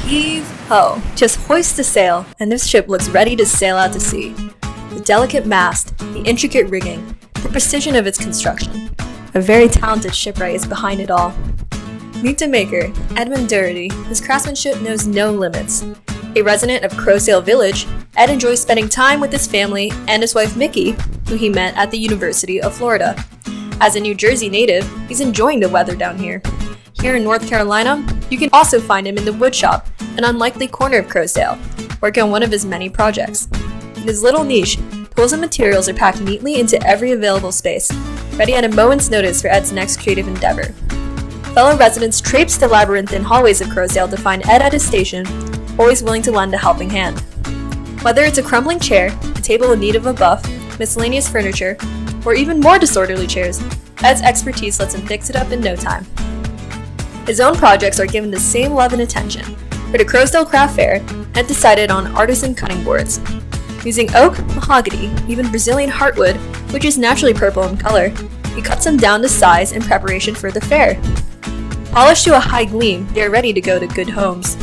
Heave-ho! Just hoist the sail, and this ship looks ready to sail out to sea. The delicate mast, the intricate rigging, the precision of its construction. A very talented shipwright is behind it all. Meet the maker, Edmund Doherty, whose craftsmanship knows no limits. A resident of Crowsail Village, Ed enjoys spending time with his family and his wife Mickey, who he met at the University of Florida. As a New Jersey native, he's enjoying the weather down here. Here in North Carolina, you can also find him in the woodshop, an unlikely corner of Crowsail, working on one of his many projects. In his little niche, tools and materials are packed neatly into every available space, ready at a moment's notice for Ed's next creative endeavor. Fellow residents traipse the labyrinthine hallways of Crowsail to find Ed at his station, always willing to lend a helping hand. Whether it's a crumbling chair, a table in need of a buff, miscellaneous furniture, or even more disorderly chairs, Ed's expertise lets him fix it up in no time. His own projects are given the same love and attention. For the Crowsail Craft Fair, Ed decided on artisan cutting boards. Using oak, mahogany, even Brazilian heartwood, which is naturally purple in color, he cuts them down to size in preparation for the fair. Polished to a high gleam, they are ready to go to good homes.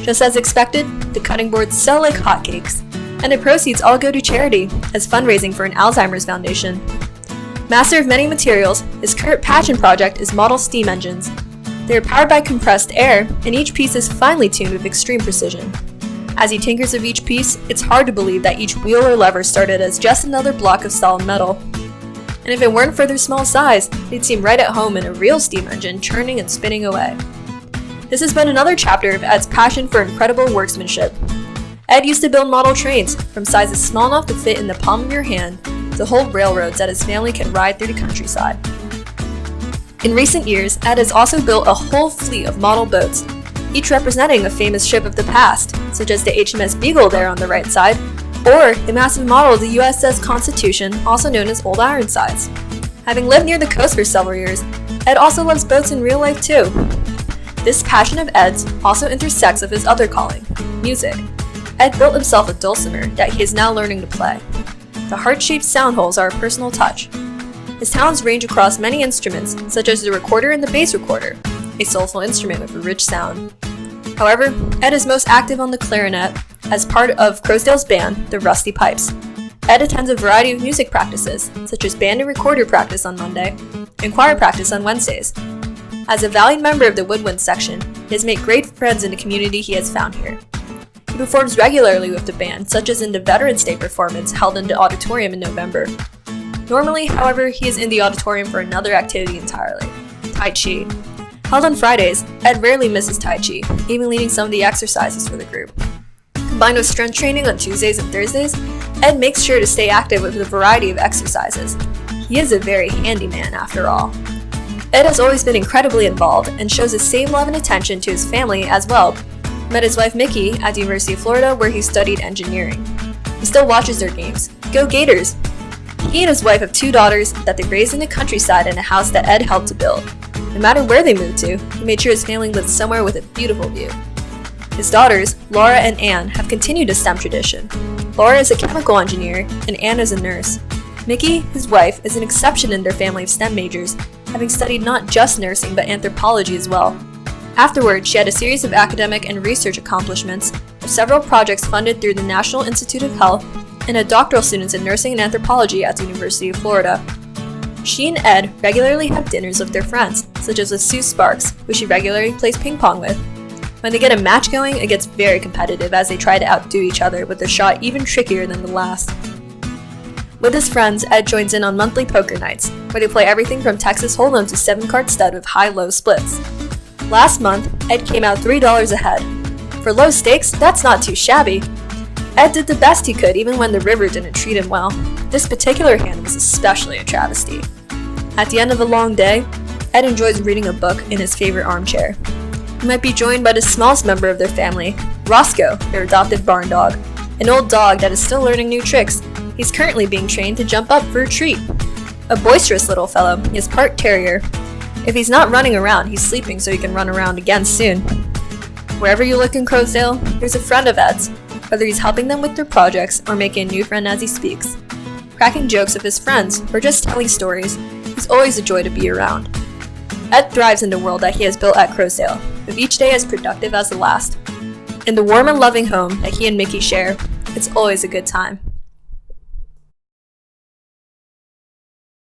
Just as expected, the cutting boards sell like hotcakes, and the proceeds all go to charity as fundraising for an Alzheimer's foundation. Master of many materials, his current passion project is model steam engines. They are powered by compressed air, and each piece is finely tuned with extreme precision. As he tinkers with each piece, it's hard to believe that each wheel or lever started as just another block of solid metal. And if it weren't for their small size, they'd seem right at home in a real steam engine churning and spinning away. This has been another chapter of Ed's passion for incredible workmanship. Ed used to build model trains, from sizes small enough to fit in the palm of your hand, to hold railroads that his family can ride through the countryside. In recent years, Ed has also built a whole fleet of model boats, each representing a famous ship of the past, such as the HMS Beagle there on the right side, or the massive model of the USS Constitution, also known as Old Ironsides. Having lived near the coast for several years, Ed also loves boats in real life too. This passion of Ed's also intersects with his other calling, music. Ed built himself a dulcimer that he is now learning to play. The heart-shaped sound holes are a personal touch. His talents range across many instruments, such as the recorder and the bass recorder, a soulful instrument with a rich sound. However, Ed is most active on the clarinet as part of Crowsail's band, the Rusty Pipes. Ed attends a variety of music practices, such as band and recorder practice on Monday, and choir practice on Wednesdays. As a valued member of the woodwind section, he has made great friends in the community he has found here. He performs regularly with the band, such as in the Veterans Day performance held in the auditorium in November. Normally, however, he is in the auditorium for another activity entirely, Tai Chi. Held on Fridays, Ed rarely misses Tai Chi, even leading some of the exercises for the group. Combined with strength training on Tuesdays and Thursdays, Ed makes sure to stay active with a variety of exercises. He is a very handy man after all. Ed has always been incredibly involved and shows the same love and attention to his family as well. Met his wife Mickey at the University of Florida where he studied engineering. He still watches their games. Go Gators! He and his wife have 2 daughters that they raised in the countryside in a house that Ed helped to build. No matter where they moved to, he made sure his family lived somewhere with a beautiful view. His daughters, Laura and Anne, have continued a STEM tradition. Laura is a chemical engineer, and Anne is a nurse. Mickey, his wife, is an exception in their family of STEM majors, having studied not just nursing but anthropology as well. Afterwards, she had a series of academic and research accomplishments, with several projects funded through the National Institute of Health, and had doctoral students in nursing and anthropology at the University of Florida. She and Ed regularly have dinners with their friends, such as with Sue Sparks, who she regularly plays ping pong with. When they get a match going, it gets very competitive as they try to outdo each other with a shot even trickier than the last. With his friends, Ed joins in on monthly poker nights, where they play everything from Texas Hold'em to 7-card stud with high-low splits. Last month, Ed came out $3 ahead. For low stakes, that's not too shabby. Ed did the best he could even when the river didn't treat him well. This particular hand was especially a travesty. At the end of a long day, Ed enjoys reading a book in his favorite armchair. He might be joined by the smallest member of their family, Roscoe, their adopted barn dog, an old dog that is still learning new tricks. He's currently being trained to jump up for a treat. A boisterous little fellow, he is part terrier. If he's not running around, he's sleeping so he can run around again soon. Wherever you look in Crowsail, there's a friend of Ed's, whether he's helping them with their projects or making a new friend as he speaks. Cracking jokes with his friends or just telling stories, he's always a joy to be around. Ed thrives in the world that he has built at Crowsail, with each day as productive as the last. In the warm and loving home that he and Mickey share, it's always a good time.